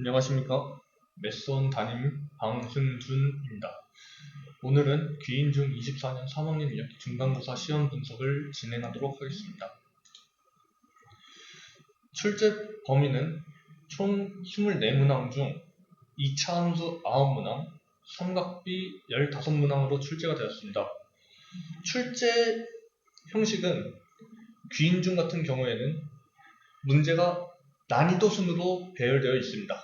안녕하십니까. 메스원 담임 방승준입니다. 오늘은 귀인중 24년 3학년 2학기 중간고사 시험 분석을 진행하도록 하겠습니다. 출제 범위는 총 24문항 중 2차 함수 9문항, 삼각비 15문항으로 출제가 되었습니다. 출제 형식은 귀인중 같은 경우에는 문제가 난이도 순으로 배열되어 있습니다.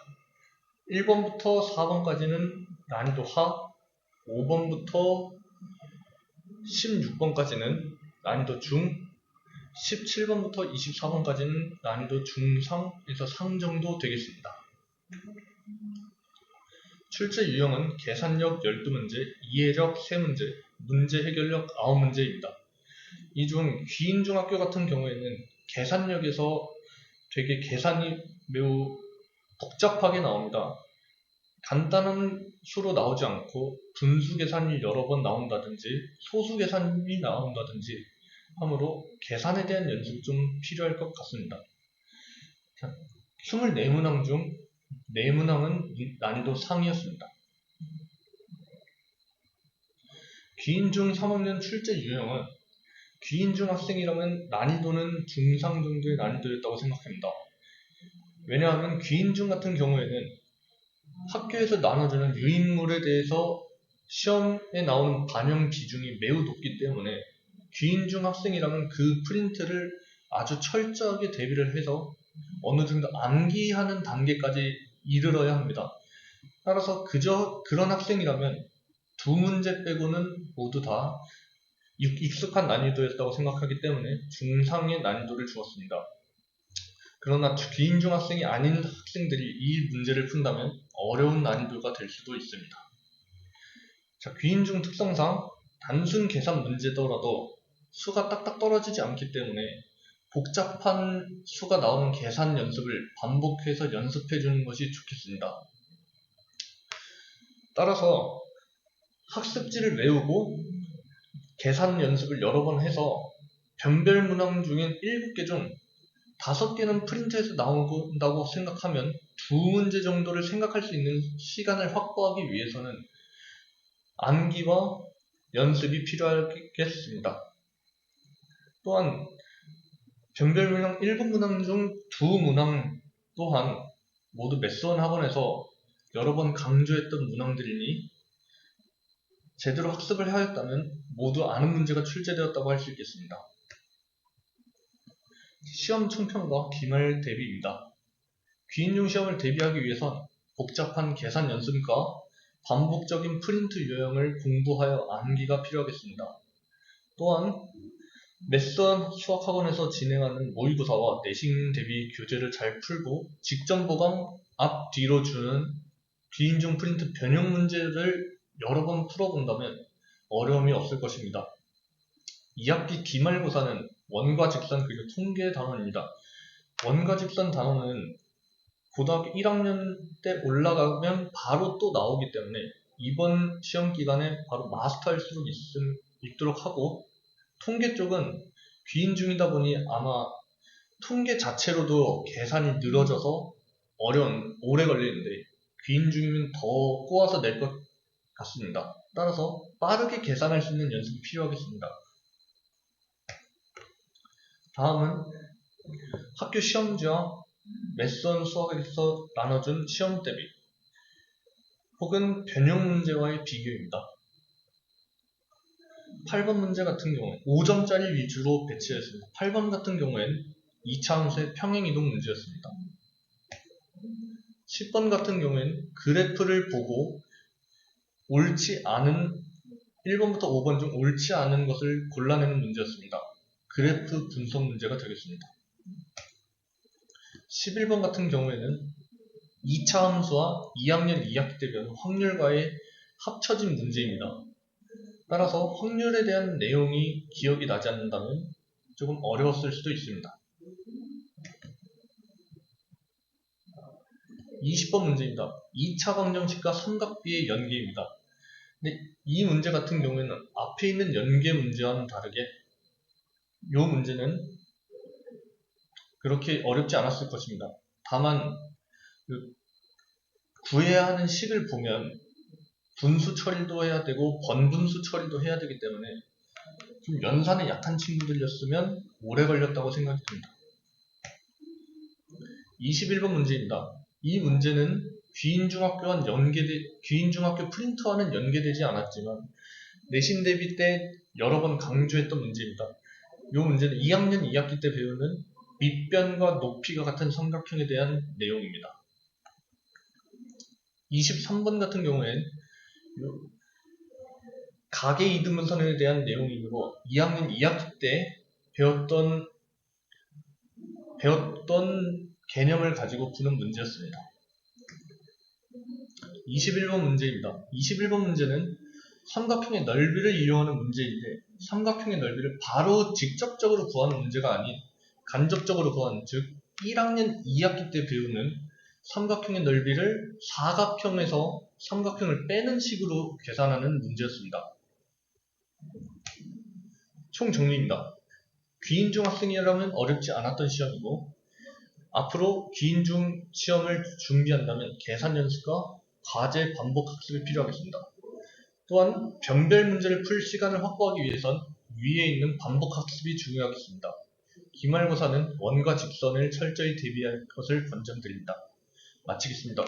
1번부터 4번까지는 난이도 하, 5번부터 16번까지는 난이도 중, 17번부터 24번까지는 난이도 중상에서 상 정도 되겠습니다. 출제 유형은 계산력 12문제, 이해력 3문제, 문제 해결력 9문제입니다. 이 중 귀인중학교 같은 경우에는 계산력에서 되게 계산이 매우 복잡하게 나옵니다. 간단한 수로 나오지 않고 분수 계산이 여러 번 나온다든지 소수 계산이 나온다든지 하므로 계산에 대한 연습이 좀 필요할 것 같습니다. 24문항 중 4문항은 난이도 상이었습니다. 귀인중 3학년 출제 유형은 귀인중 학생이라면 난이도는 중상 정도의 난이도였다고 생각합니다. 왜냐하면 귀인중 같은 경우에는 학교에서 나눠주는 유인물에 대해서 시험에 나오는 반영 비중이 매우 높기 때문에 귀인중 학생이라면 그 프린트를 아주 철저하게 대비를 해서 어느 정도 암기하는 단계까지 이르러야 합니다. 따라서 그런 학생이라면 두 문제 빼고는 모두 다 익숙한 난이도였다고 생각하기 때문에 중상의 난이도를 주었습니다. 그러나 귀인중 학생이 아닌 학생들이 이 문제를 푼다면 어려운 난이도가 될 수도 있습니다. 자, 귀인중 특성상 단순 계산 문제더라도 수가 딱딱 떨어지지 않기 때문에 복잡한 수가 나오는 계산 연습을 반복해서 연습해 주는 것이 좋겠습니다. 따라서 학습지를 외우고 계산 연습을 여러 번 해서 변별 문항 중인 7개 중 5개는 프린트해서 나온다고 생각하면 두 문제 정도를 생각할 수 있는 시간을 확보하기 위해서는 암기와 연습이 필요하겠습니다. 또한 변별 문항 7문항 중 2문항 또한 모두 메스원 학원에서 여러 번 강조했던 문항들이니 제대로 학습을 하였다면 모두 아는 문제가 출제되었다고 할 수 있겠습니다. 시험 총평과 기말 대비입니다. 귀인중 시험을 대비하기 위해선 복잡한 계산 연습과 반복적인 프린트 요령을 공부하여 암기가 필요하겠습니다. 또한 메스원 수학학원에서 진행하는 모의고사와 내신 대비 교재를 잘 풀고 직전 보강 앞 뒤로 주는 귀인중 프린트 변형 문제를 여러 번 풀어본다면 어려움이 없을 것입니다. 2학기 기말고사는 원과 직선 그리고 통계 단원입니다. 원과 직선 단원은 고등학교 1학년 때 올라가면 바로 또 나오기 때문에 이번 시험 기간에 바로 마스터할 수 있도록 하고, 통계 쪽은 귀인중이다 보니 아마 통계 자체로도 계산이 늘어져서 오래 걸리는데 귀인중이면 더 꼬아서 낼 것 같습니다. 따라서 빠르게 계산할 수 있는 연습이 필요하겠습니다. 다음은 학교 시험지와 메스원 수학에서 나눠준 시험 대비 혹은 변형 문제와의 비교입니다. 8번 문제 같은 경우에 5점짜리 위주로 배치했습니다. 8번 같은 경우엔 2차 함수의 평행이동 문제였습니다. 10번 같은 경우엔 그래프를 보고 옳지 않은 1번부터 5번 중 옳지 않은 것을 골라내는 문제였습니다. 그래프 분석 문제가 되겠습니다. 11번 같은 경우에는 2차 함수와 2학년 2학기 때 배운 확률과의 합쳐진 문제입니다. 따라서 확률에 대한 내용이 기억이 나지 않는다면 조금 어려웠을 수도 있습니다. 20번 문제입니다. 2차 방정식과 삼각비의 연계입니다. 근데 이 문제 같은 경우에는 앞에 있는 연계 문제와는 다르게 이 문제는 그렇게 어렵지 않았을 것입니다. 다만 구해야 하는 식을 보면 분수 처리도 해야 되고 번분수 처리도 해야 되기 때문에 좀 연산에 약한 친구들이었으면 오래 걸렸다고 생각이 듭니다. 21번 문제입니다. 이 문제는 귀인중학교 프린터와는 연계되지 않았지만 내신 대비 때 여러 번 강조했던 문제입니다. 이 문제는 2학년 2학기 때 배우는 밑변과 높이가 같은 삼각형에 대한 내용입니다. 23번 같은 경우엔 가계 이등분선에 대한 내용이고 2학년 2학기 때 배웠던 개념을 가지고 푸는 문제였습니다. 21번 문제입니다. 21번 문제는 삼각형의 넓이를 이용하는 문제인데 삼각형의 넓이를 바로 직접적으로 구하는 문제가 아닌 간접적으로 구하는, 즉 1학년 2학기 때 배우는 삼각형의 넓이를 사각형에서 삼각형을 빼는 식으로 계산하는 문제였습니다. 총 정리입니다. 귀인중 학생이라면 어렵지 않았던 시험이고 앞으로 귀인중 시험을 준비한다면 계산 연습과 과제 반복 학습이 필요하겠습니다. 또한 변별 문제를 풀 시간을 확보하기 위해선 위에 있는 반복 학습이 중요하겠습니다. 기말고사는 원과 직선을 철저히 대비할 것을 권장드립니다. 마치겠습니다.